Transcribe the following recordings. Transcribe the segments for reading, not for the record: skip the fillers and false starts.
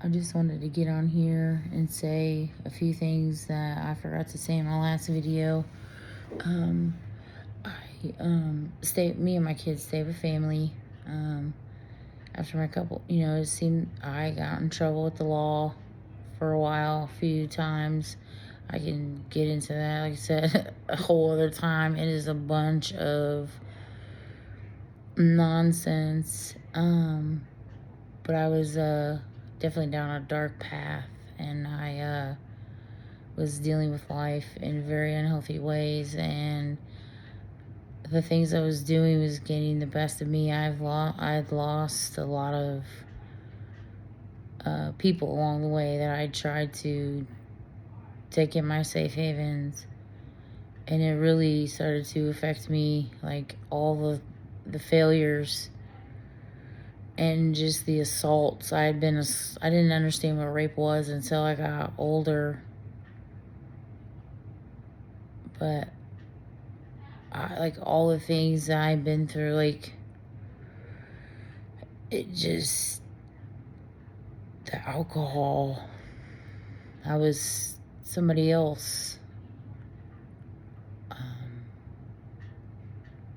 I just wanted to get on here and say a few things that I forgot to say in my last video. Um, me and my kids stay with family. After my couple, it seemed I got in trouble with the law for a while, a few times. I can get into that, like I said, a whole other time. It is a bunch of nonsense. But I was definitely down a dark path, and I was dealing with life in very unhealthy ways, and the things I was doing was getting the best of me. I'd lost a lot of people along the way that I tried to take in my safe havens, and it really started to affect me, like all the failures and just the assaults. I didn't understand what rape was until I got older, but like all the things that I've been through, like the alcohol, I was somebody else.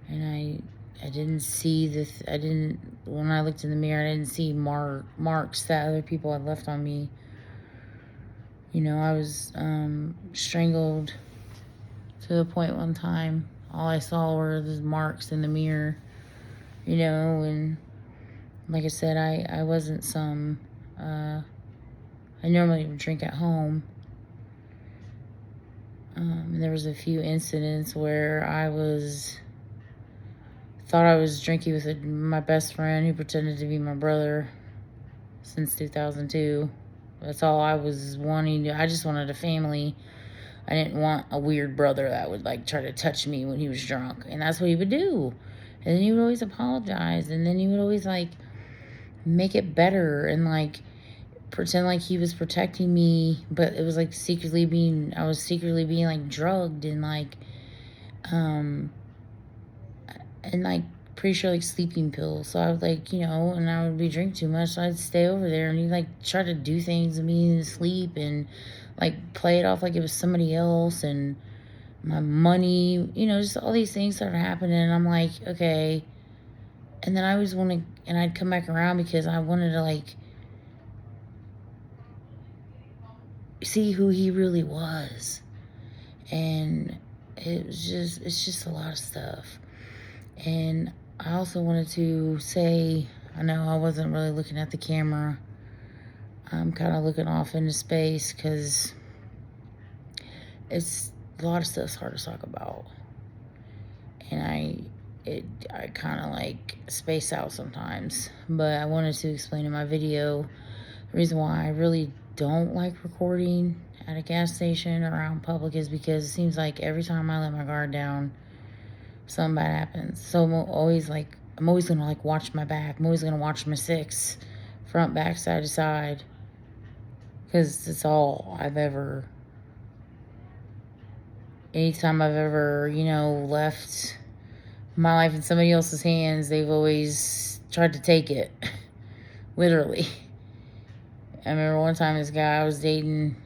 And I didn't see when I looked in the mirror, I didn't see marks that other people had left on me. I was strangled to the point one time. All I saw were the marks in the mirror, and like I said, I wasn't I normally would drink at home. And there was a few incidents where thought I was drinking with my best friend who pretended to be my brother since 2002. That's all I was wanting. I just wanted a family. I didn't want a weird brother that would like try to touch me when he was drunk. And that's what he would do. And then he would always apologize. And then he would always like make it better and like pretend like he was protecting me. But it was like I was secretly being like drugged and like, and like pretty sure like sleeping pills. So I would like, and I would be drinking too much. So I'd stay over there and he'd like try to do things to me in sleep and like play it off like it was somebody else and my money, just all these things started happening. And I'm like, okay. And then I always and I'd come back around because I wanted to like see who he really was. And it's just a lot of stuff. And I also wanted to say, I know I wasn't really looking at the camera. I'm kind of looking off into space because it's a lot of stuff's hard to talk about. And I kind of like space out sometimes. But I wanted to explain in my video the reason why I really don't like recording at a gas station or out in public is because it seems like every time I let my guard down, something bad happens. So I'm always gonna like watch my back. I'm always gonna watch my six, front, back, side to side, because it's all I've ever. Anytime I've ever, left my life in somebody else's hands, they've always tried to take it, literally. I remember one time this guy I was dating,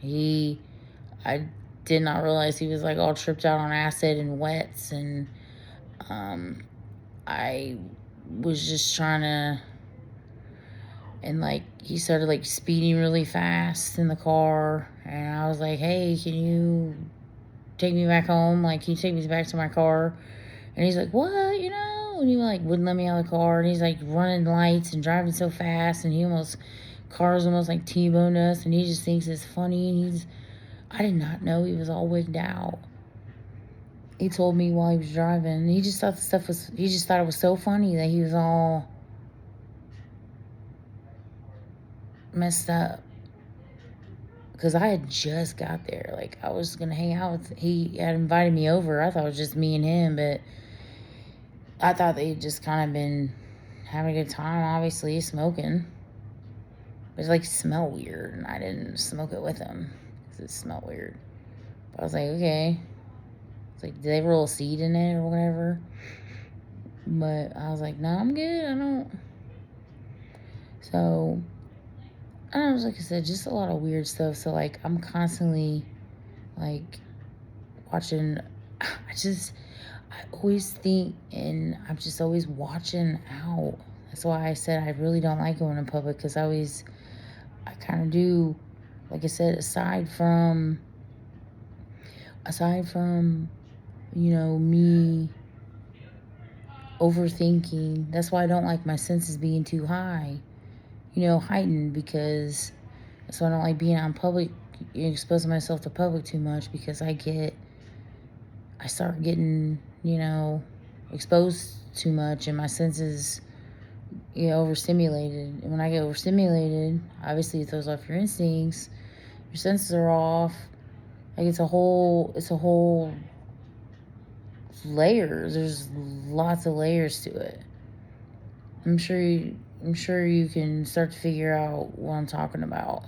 I did not realize he was like all tripped out on acid and wets, and I was just trying to, and like he started like speeding really fast in the car, and I was like, hey, can you take me back home? Like, can you take me back to my car? And he's like, what? And he like wouldn't let me out of the car, and he's like running lights and driving so fast, and cars almost like T-boned us, and he just thinks it's funny, and I did not know he was all wigged out. He told me while he was driving, and he just thought it was so funny that he was all messed up. Because I had just got there. Like, I was going to hang out he had invited me over. I thought it was just me and him, but I thought they'd just kind of been having a good time, obviously, smoking. But it like smelled weird, and I didn't smoke it with him because it smelled weird. But I was like, okay. It's like, did they roll a seed in it or whatever? But I was like, no, I'm good. I don't. So I don't know, like I said, just a lot of weird stuff. So like I'm constantly like watching. I always think, and I'm just always watching out. That's why I said I really don't like going in public, because I kind of do, like I said, aside from me overthinking. That's why I don't like my senses being too high, heightened, because that's why I don't like being on public, exposing myself to public too much, because I start getting, exposed too much, and my senses get overstimulated. And when I get overstimulated, obviously it throws off your instincts, your senses are off. Like it's a whole layers. There's lots of layers to it. I'm sure you can start to figure out what I'm talking about.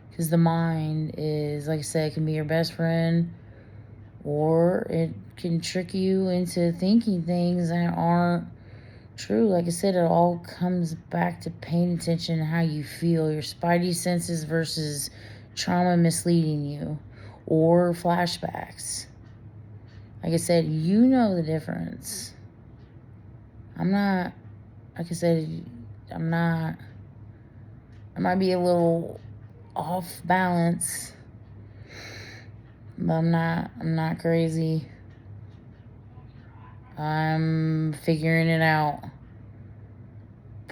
Because the mind is, like I said, it can be your best friend, or it can trick you into thinking things that aren't true. Like I said, it all comes back to paying attention to how you feel, your spidey senses versus trauma misleading you, or flashbacks. Like I said, you know the difference. I'm not, like I said, I'm not, I might be a little off balance, but I'm not crazy. I'm figuring it out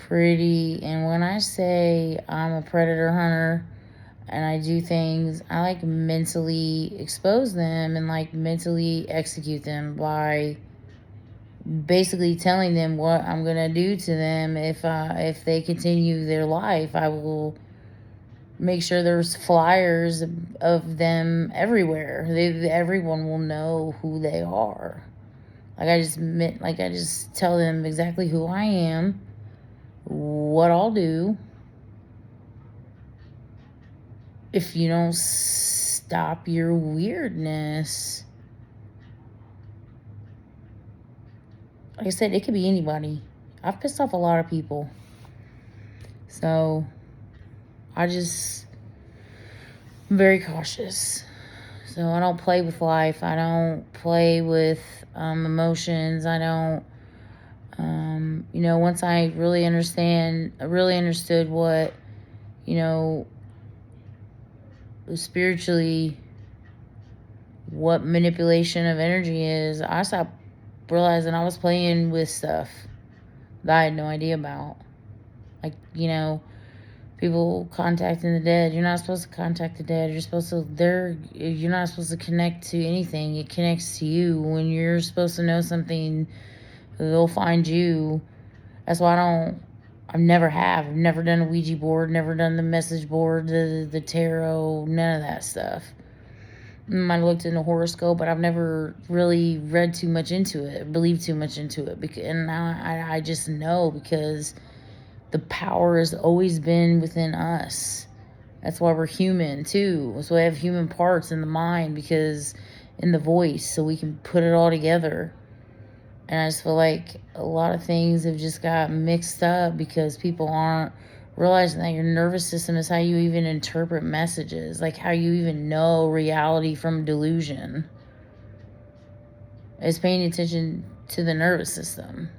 and when I say I'm a predator hunter and I do things, I like mentally expose them and like mentally execute them by basically telling them what I'm gonna do to them. If they continue their life, I will make sure there's flyers of them everywhere. Everyone will know who they are. Like I just tell them exactly who I am, what I'll do if you don't stop your weirdness. Like I said, it could be anybody. I've pissed off a lot of people. So I'm very cautious. So I don't play with life. I don't play with emotions. I don't, once I really understood what, spiritually, what manipulation of energy is, I stopped realizing I was playing with stuff that I had no idea about. Like, people contacting the dead. You're not supposed to contact the dead. You're not supposed to connect to anything. It connects to you. When you're supposed to know something, they'll find you. That's why I've never done a Ouija board, never done the message board, the tarot, none of that stuff. Might have looked in a horoscope, but I've never really read too much into it, believed too much into it. And now I just know, because the power has always been within us. That's why we're human too. That's why we have human parts in the mind, because in the voice, so we can put it all together. And I just feel like a lot of things have just got mixed up because people aren't realizing that your nervous system is how you even interpret messages, like how you even know reality from delusion. It's paying attention to the nervous system.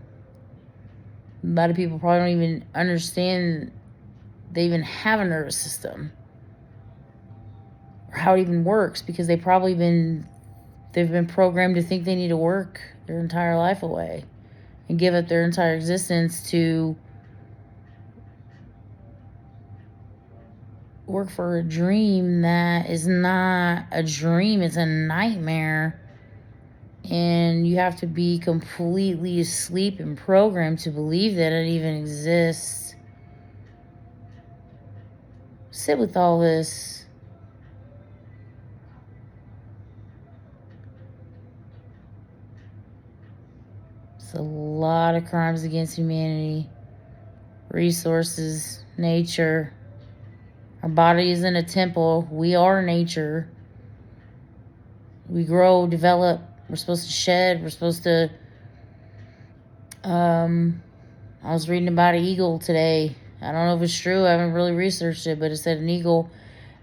A lot of people probably don't even understand they even have a nervous system, or how it even works, because they've been programmed to think they need to work their entire life away and give up their entire existence to work for a dream that is not a dream, it's a nightmare. And you have to be completely asleep and programmed to believe that it even exists. Sit with all this. It's a lot of crimes against humanity, resources, nature. Our body isn't a temple. We are nature. We grow, develop. We're supposed to shed. We're supposed to... I was reading about an eagle today. I don't know if it's true. I haven't really researched it, but it said an eagle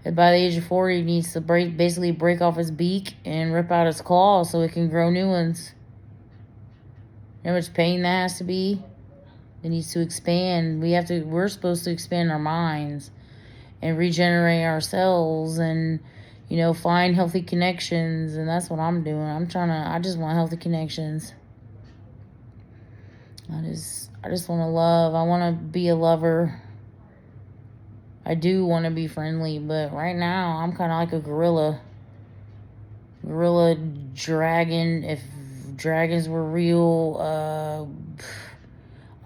by the age of 40 needs to basically break off its beak and rip out its claws so it can grow new ones. You know how much pain that has to be? It needs to expand. We're supposed to expand our minds and regenerate ourselves and, find healthy connections. And that's what I'm doing. I just want healthy connections. I just want to love. I want to be a lover. I do want to be friendly, but right now I'm kind of like a gorilla dragon. If dragons were real,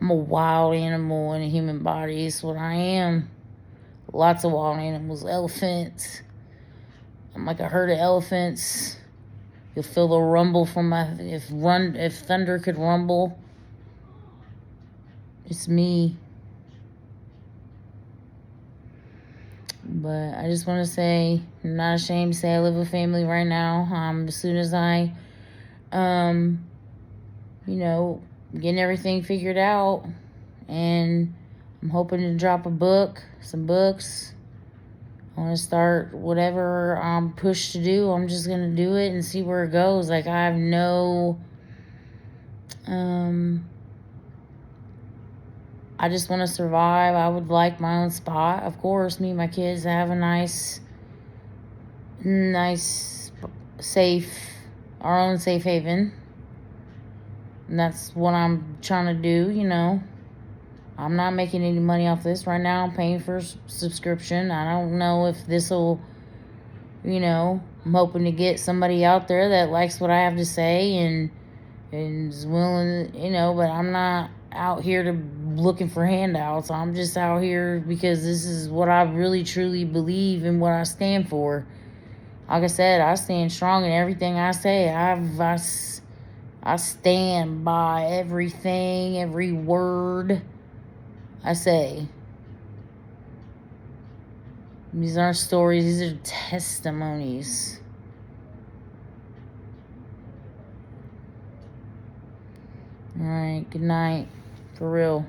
I'm a wild animal in a human body. It's what I am. Lots of wild animals. Elephants. I'm like a herd of elephants. You'll feel the rumble from if thunder could rumble, it's me. But I just want to say, I'm not ashamed to say I live with family right now. As soon as I, getting everything figured out, and I'm hoping to drop some books. I want to start whatever I'm pushed to do. I'm just going to do it and see where it goes. Like, I have no, I just want to survive. I would like my own spot. Of course, me and my kids have a nice, our own safe haven. And that's what I'm trying to do, I'm not making any money off this right now. I'm paying for a subscription. I don't know if this will, I'm hoping to get somebody out there that likes what I have to say and is willing, but I'm not out here looking for handouts. I'm just out here because this is what I really truly believe and what I stand for. Like I said, I stand strong in everything I say. I stand by everything, every word I say. These aren't stories, these are testimonies. All right, good night. For real.